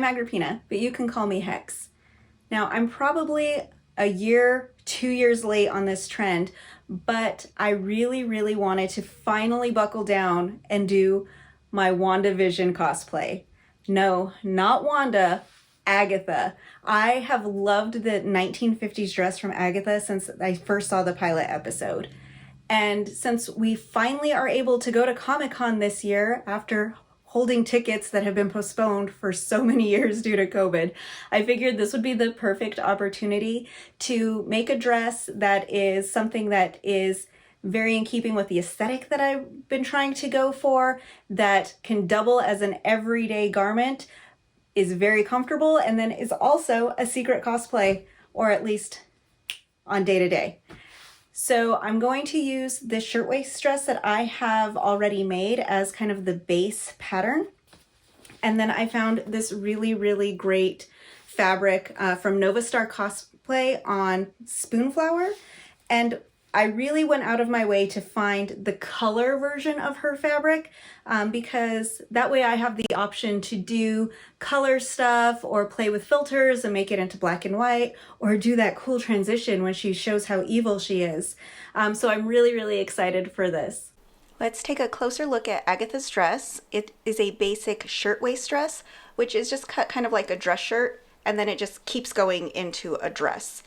Agrippina, but you can call me Hex. Now, I'm probably a year, 2 years late on this trend, but I really wanted to finally buckle down and do my WandaVision cosplay. No, not Wanda, Agatha. I have loved the 1950s dress from Agatha since I first saw the pilot episode. And since we finally are able to go to Comic-Con this year after holding tickets that have been postponed for so many years due to COVID, I figured this would be the perfect opportunity to make a dress that is something that is very in keeping with the aesthetic that I've been trying to go for, that can double as an everyday garment, is very comfortable, and then is also a secret cosplay, or at least on day to day. So I'm going to use this shirtwaist dress that I have already made as kind of the base pattern. And then I found this really great fabric from Nova Star Cosplay on Spoonflower. And I really went out of my way to find the color version of her fabric because that way I have the option to do color stuff or play with filters and make it into black and white, or do that cool transition when she shows how evil she is. So I'm really excited for this. Let's take a closer look at Agatha's dress. It is a basic shirtwaist dress, which is just cut kind of like a dress shirt, and then it just keeps going into a dress.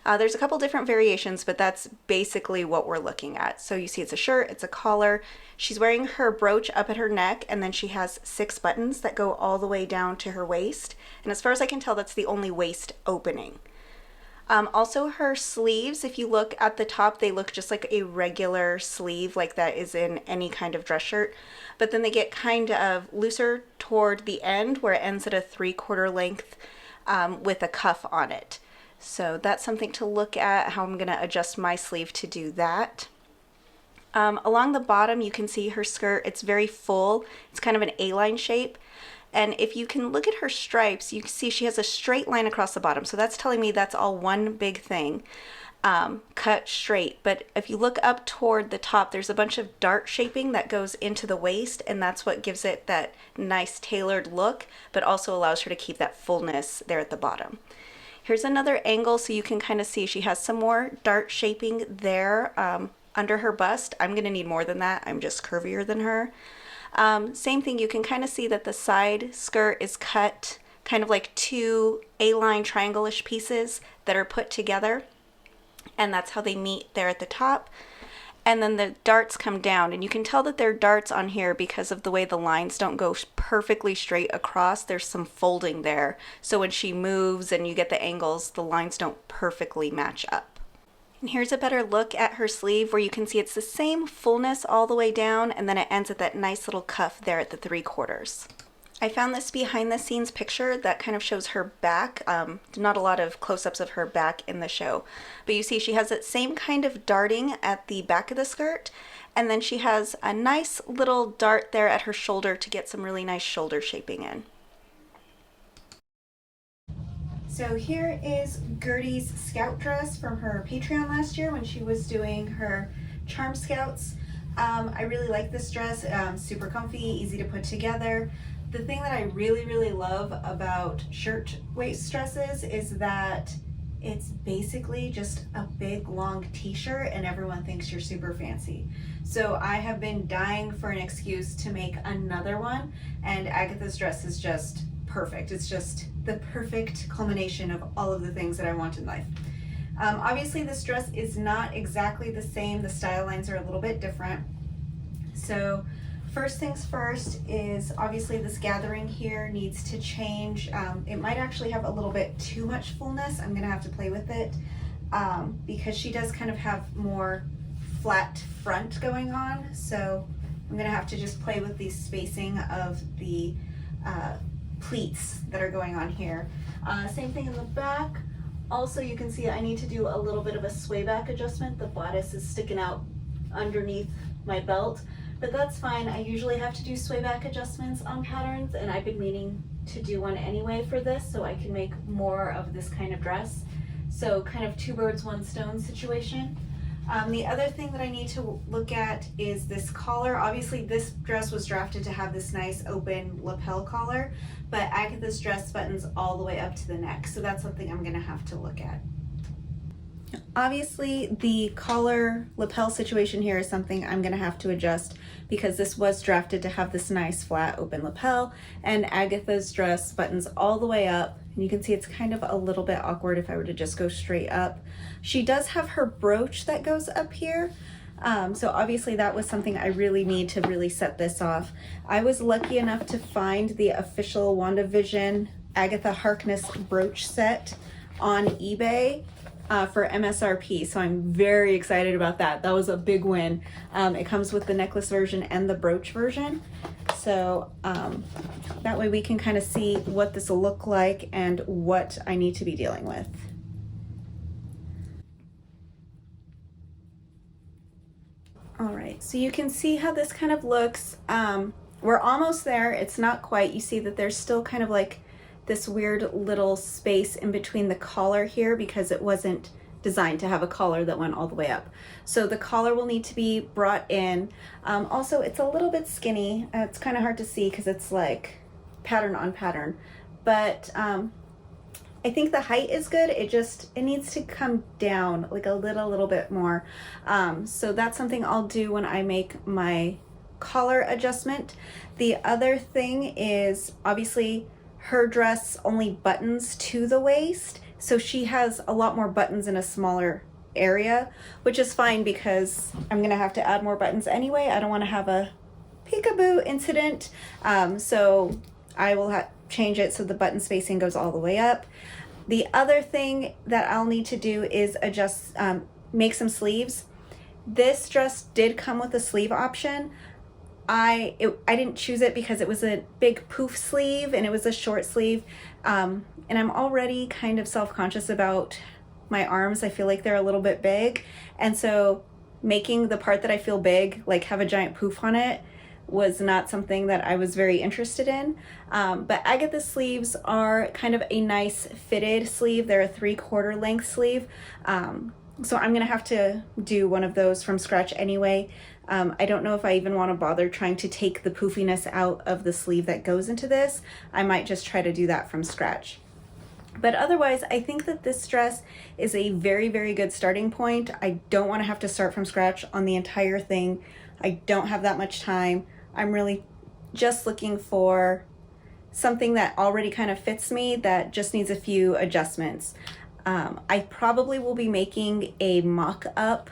There's a couple different variations, but that's basically what we're looking at. So you see it's a shirt, it's a collar. She's wearing her brooch up at her neck, and then she has 6 buttons that go all the way down to her waist. And as far as I can tell, that's the only waist opening. Also her sleeves, if you look at the top, they look just like a regular sleeve, like that is in any kind of dress shirt. But then they get kind of looser toward the end, where it ends at a 3/4 length with a cuff on it. So that's something to look at, how I'm going to adjust my sleeve to do that. Along the bottom, you can see her skirt. It's very full. It's kind of an A-line shape. And if you can look at her stripes, you can see she has a straight line across the bottom. So that's telling me that's all one big thing, cut straight. But if you look up toward the top, there's a bunch of dart shaping that goes into the waist, and that's what gives it that nice tailored look, but also allows her to keep that fullness there at the bottom. Here's another angle so you can kind of see she has some more dart shaping there under her bust. I'm going to need more than that. I'm just curvier than her. Same thing, you can kind of see that the side skirt is cut kind of like 2 A-line triangle-ish pieces that are put together, and that's how they meet there at the top. And then the darts come down, and you can tell that they're darts on here because of the way the lines don't go perfectly straight across. There's some folding there, so when she moves and you get the angles, the lines don't perfectly match up. And here's a better look at her sleeve, where you can see it's the same fullness all the way down, and then it ends at that nice little cuff there at the 3/4. I found this behind the scenes picture that kind of shows her back. Not a lot of close-ups of her back in the show, but you see she has that same kind of darting at the back of the skirt, and then she has a nice little dart there at her shoulder to get some really nice shoulder shaping in. So here is Gertie's scout dress from her Patreon last year when she was doing her Charm Scouts. I really like this dress. Super comfy, easy to put together. The thing that I really love about shirt waist dresses is that it's basically just a big long t-shirt and everyone thinks you're super fancy. So I have been dying for an excuse to make another one, and Agatha's dress is just perfect. It's just the perfect culmination of all of the things that I want in life. Obviously this dress is not exactly the same. The style lines are a little bit different. So first things first is obviously this gathering here needs to change. It might actually have a little bit too much fullness. I'm gonna have to play with it because she does kind of have more flat front going on. So I'm gonna have to just play with the spacing of the pleats that are going on here. Same thing in the back. Also, you can see I need to do a little bit of a sway back adjustment. The bodice is sticking out underneath my belt, but that's fine. I usually have to do sway back adjustments on patterns, and I've been meaning to do one anyway for this so I can make more of this kind of dress. So kind of 2 birds, 1 stone situation. The other thing that I need to look at is this collar. Obviously this dress was drafted to have this nice open lapel collar, but Agatha's dress buttons all the way up to the neck, so that's something I'm gonna have to look at. Obviously the collar lapel situation here is something I'm gonna have to adjust because this was drafted to have this nice flat open lapel, and Agatha's dress buttons all the way up, and you can see it's kind of a little bit awkward if I were to just go straight up. She does have her brooch that goes up here, so obviously that was something I really need to really set this off. I was lucky enough to find the official WandaVision Agatha Harkness brooch set on eBay for MSRP, so I'm very excited about that. That was a big win. It comes with the necklace version and the brooch version, so that way we can kind of see what this will look like and what I need to be dealing with. All right, so you can see how this kind of looks. We're almost there. It's not quite. You see that there's still kind of like this weird little space in between the collar here because it wasn't designed to have a collar that went all the way up. So the collar will need to be brought in. Also, it's a little bit skinny. It's kind of hard to see because it's like pattern on pattern, but I think the height is good. It needs to come down like a little bit more. So that's something I'll do when I make my collar adjustment. The other thing is obviously her dress only buttons to the waist, so she has a lot more buttons in a smaller area, which is fine because I'm gonna have to add more buttons anyway. I don't want to have a peekaboo incident, so I will change it so the button spacing goes all the way up. The other thing that I'll need to do is adjust, make some sleeves. This dress did come with a sleeve option. I didn't choose it because it was a big poof sleeve and it was a short sleeve, and I'm already kind of self-conscious about my arms. I feel like they're a little bit big, and so making the part that I feel big like have a giant poof on it was not something that I was very interested in. But Agatha's sleeves are kind of a nice fitted sleeve. They're a 3/4 length sleeve, so I'm gonna have to do one of those from scratch anyway. I don't know if I even want to bother trying to take the poofiness out of the sleeve that goes into this. I might just try to do that from scratch. But otherwise, I think that this dress is a very good starting point. I don't want to have to start from scratch on the entire thing. I don't have that much time. I'm really just looking for something that already kind of fits me that just needs a few adjustments. I probably will be making a mock-up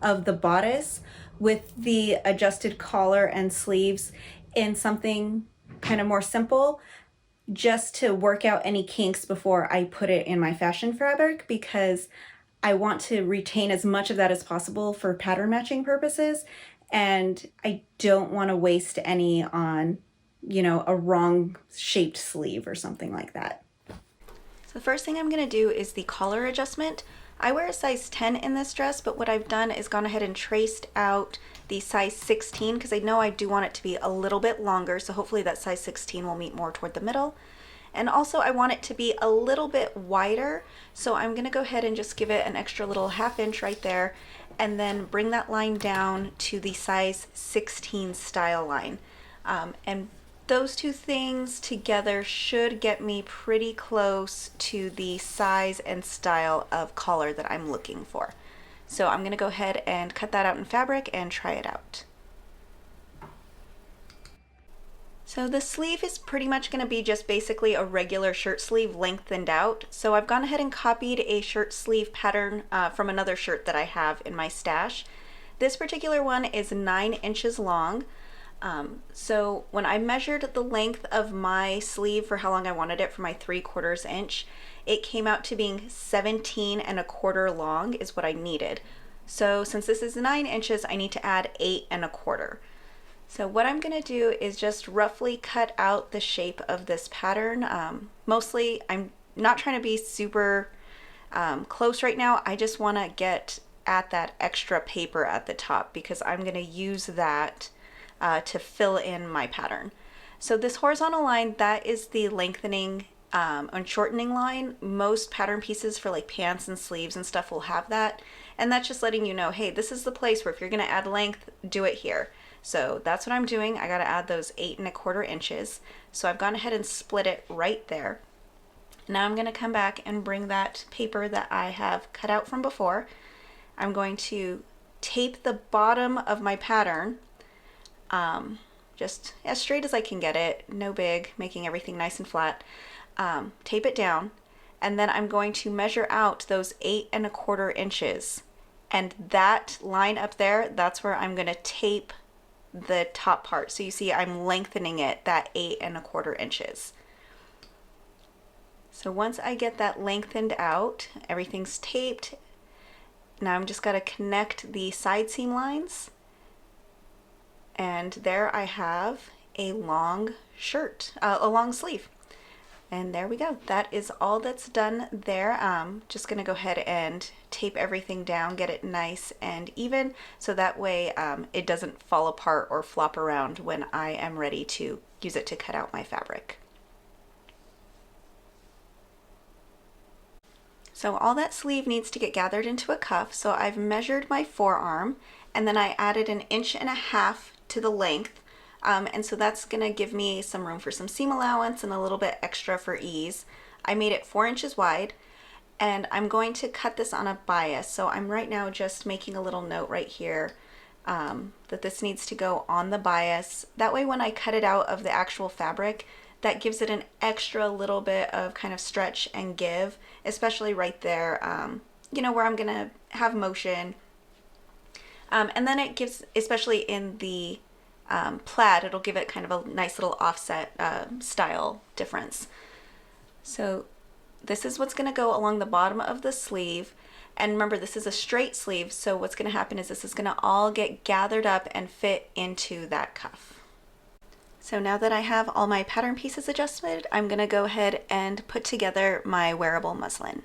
of the bodice with the adjusted collar and sleeves in something kind of more simple, just to work out any kinks before I put it in my fashion fabric, because I want to retain as much of that as possible for pattern matching purposes, and I don't want to waste any on, you know, a wrong shaped sleeve or something like that. So the first thing I'm going to do is the collar adjustment. I wear a size 10 in this dress, but what I've done is gone ahead and traced out the size 16 because I know I do want it to be a little bit longer, so hopefully that size 16 will meet more toward the middle. And also I want it to be a little bit wider, so I'm going to go ahead and just give it an extra little 1/2 inch right there, and then bring that line down to the size 16 style line. And those two things together should get me pretty close to the size and style of collar that I'm looking for. So I'm going to go ahead and cut that out in fabric and try it out. So the sleeve is pretty much going to be just basically a regular shirt sleeve lengthened out. So I've gone ahead and copied a shirt sleeve pattern from another shirt that I have in my stash. This particular one is 9 inches long. So when I measured the length of my sleeve for how long I wanted it for my 3/4 inch, it came out to being 17 1/4 long is what I needed. So since this is 9 inches, I need to add 8 1/4. So what I'm going to do is just roughly cut out the shape of this pattern. Mostly I'm not trying to be super close right now. I just want to get at that extra paper at the top because I'm going to use that to fill in my pattern. So this horizontal line, that is the lengthening on shortening line. Most pattern pieces for like pants and sleeves and stuff will have that. And that's just letting you know, hey, this is the place where if you're gonna add length, do it here. So that's what I'm doing. I gotta add those 8¼ inches. So I've gone ahead and split it right there. Now I'm gonna come back and bring that paper that I have cut out from before. I'm going to tape the bottom of my pattern just as straight as I can get it, no big, making everything nice and flat. Tape it down, and then I'm going to measure out those 8¼ inches, and that line up there, that's where I'm going to tape the top part. So you see I'm lengthening it that 8¼ inches. So once I get that lengthened out, everything's taped. Now I'm just got to connect the side seam lines, and there I have a long shirt, a long sleeve. And there we go. That is all that's done there. Just gonna go ahead and tape everything down, get it nice and even, so that way it doesn't fall apart or flop around when I am ready to use it to cut out my fabric. So all that sleeve needs to get gathered into a cuff. So I've measured my forearm, and then I added 1.5 inches to the length. And so that's gonna give me some room for some seam allowance and a little bit extra for ease. I made it 4 inches wide, and I'm going to cut this on a bias. So I'm right now just making a little note right here that this needs to go on the bias. That way when I cut it out of the actual fabric, that gives it an extra little bit of kind of stretch and give, especially right there, you know, where I'm gonna have motion. And then it gives, especially in the plaid, it'll give it kind of a nice little offset style difference. So this is what's gonna go along the bottom of the sleeve. And remember, this is a straight sleeve, so what's gonna happen is this is gonna all get gathered up and fit into that cuff. So now that I have all my pattern pieces adjusted, I'm gonna go ahead and put together my wearable muslin.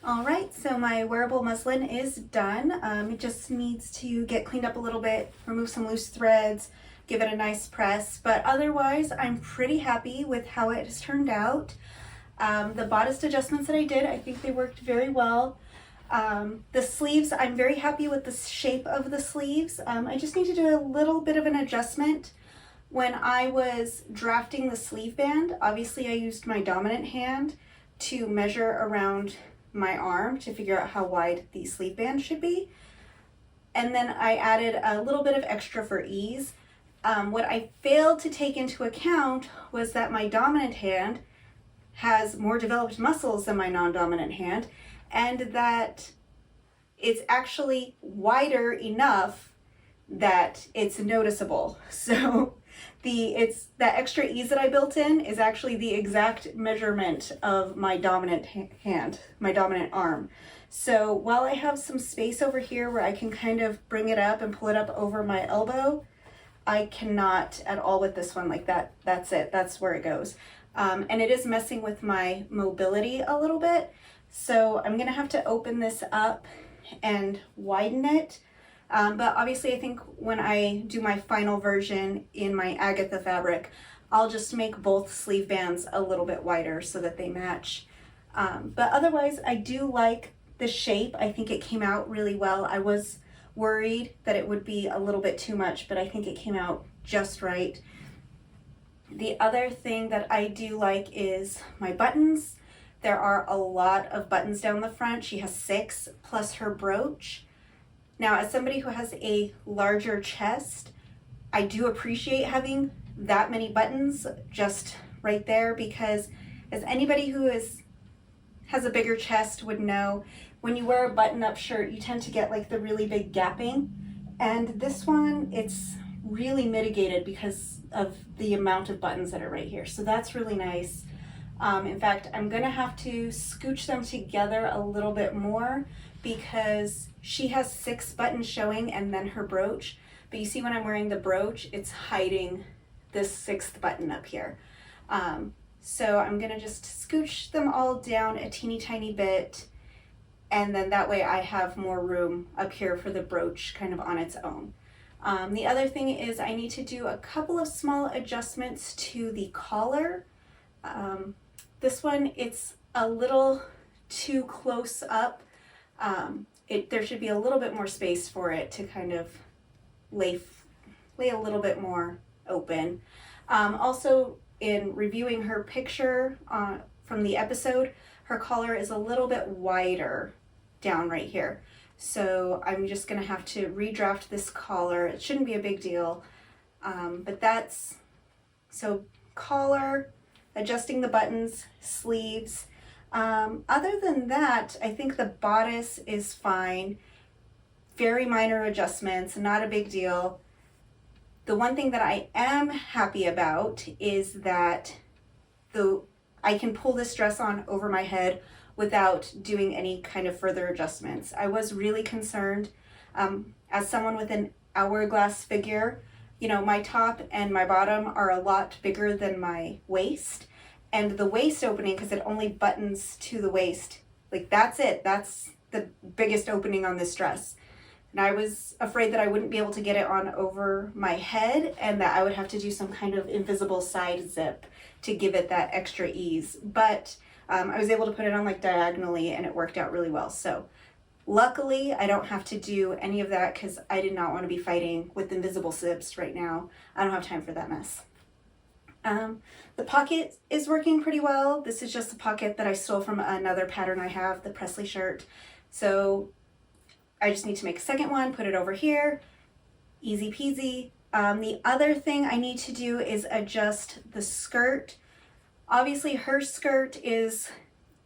All right, so my wearable muslin is done. It just needs to get cleaned up a little bit, remove some loose threads, give it a nice press, but otherwise I'm pretty happy with how it has turned out. The bodice adjustments that I did, I think they worked very well. The sleeves, I'm very happy with the shape of the sleeves. I just need to do a little bit of an adjustment. When I was drafting the sleeve band, obviously I used my dominant hand to measure around my arm to figure out how wide the sleeve band should be. And then I added a little bit of extra for ease. What I failed to take into account was that my dominant hand has more developed muscles than my non-dominant hand, and that it's actually wider enough that it's noticeable. So that extra ease that I built in is actually the exact measurement of my dominant hand, my dominant arm. So while I have some space over here where I can kind of bring it up and pull it up over my elbow, I cannot at all with this one like that. That's it, that's where it goes. And it is messing with my mobility a little bit. So I'm gonna have to open this up and widen it. But obviously I think when I do my final version in my Agatha fabric, I'll just make both sleeve bands a little bit wider so that they match. But otherwise I do like the shape. I think it came out really well. I was worried that it would be a little bit too much, but I think it came out just right. The other thing that I do like is my buttons. There are a lot of buttons down the front. She has 6 plus her brooch. Now, as somebody who has a larger chest, I do appreciate having that many buttons just right there, because as anybody who has a bigger chest would know, when you wear a button-up shirt, you tend to get like the really big gapping. And this one, it's really mitigated because of the amount of buttons that are right here. So that's really nice. In fact, I'm gonna have to scooch them together a little bit more because she has 6 buttons showing and then her brooch. But you see when I'm wearing the brooch, it's hiding this 6th button up here. So I'm gonna just scooch them all down a teeny tiny bit, and then that way I have more room up here for the brooch kind of on its own. The other thing is I need to do a couple of small adjustments to the collar. This one, it's a little too close up. There should be a little bit more space for it to kind of lay a little bit more open. Also, in reviewing her picture from the episode, her collar is a little bit wider down right here. So I'm just gonna have to redraft this collar. It shouldn't be a big deal, but that's, so collar, adjusting the buttons, sleeves. Other than that, I think the bodice is fine. Very minor adjustments, not a big deal. The one thing that I am happy about is that I can pull this dress on over my head without doing any kind of further adjustments. I was really concerned, as someone with an hourglass figure, you know, my top and my bottom are a lot bigger than my waist, and the waist opening, because it only buttons to the waist, like that's it, that's the biggest opening on this dress. And I was afraid that I wouldn't be able to get it on over my head and that I would have to do some kind of invisible side zip to give it that extra ease. But I was able to put it on like diagonally and it worked out really well. So luckily I don't have to do any of that because I did not want to be fighting with invisible zips right now. I don't have time for that mess. The pocket is working pretty well. This is just a pocket that I stole from another pattern I have, the Presley shirt. So I just need to make a second one, put it over here, easy peasy. The other thing I need to do is adjust the skirt. Obviously her skirt is,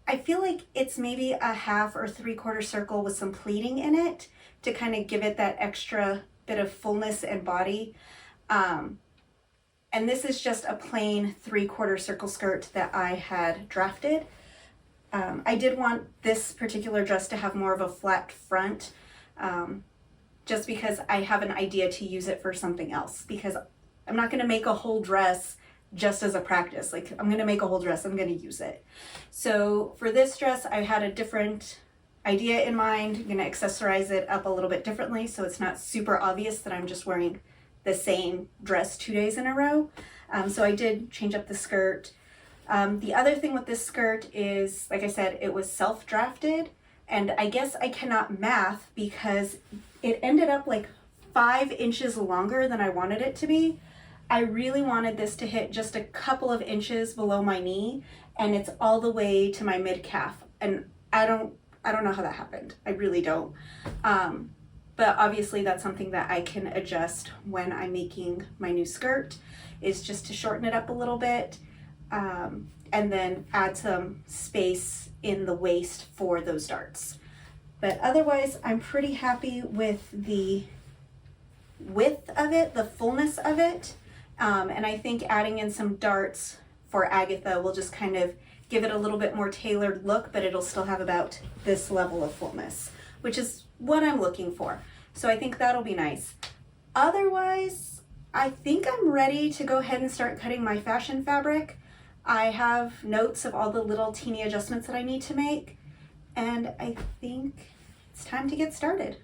I feel like it's maybe a 1/2 or 3/4 circle with some pleating in it to kind of give it that extra bit of fullness and body. And this is just a plain 3/4 circle skirt that I had drafted. I did want this particular dress to have more of a flat front, just because I have an idea to use it for something else, because I'm not gonna make a whole dress just as a practice. Like, I'm gonna make a whole dress, I'm gonna use it. So for this dress, I had a different idea in mind. I'm gonna accessorize it up a little bit differently so it's not super obvious that I'm just wearing the same dress 2 days in a row. So I did change up the skirt. The other thing with this skirt is, like I said, it was self-drafted, and I guess I cannot math because it ended up like 5 inches longer than I wanted it to be. I really wanted this to hit just a couple of inches below my knee, and it's all the way to my mid-calf, and I don't know how that happened. I really don't. But obviously that's something that I can adjust when I'm making my new skirt, is just to shorten it up a little bit, and then add some space in the waist for those darts. But otherwise, I'm pretty happy with the width of it, the fullness of it, and I think adding in some darts for Agatha will just kind of give it a little bit more tailored look, but it'll still have about this level of fullness, which is what I'm looking for. So I think that'll be nice. Otherwise, I think I'm ready to go ahead and start cutting my fashion fabric. I have notes of all the little teeny adjustments that I need to make, and I think it's time to get started.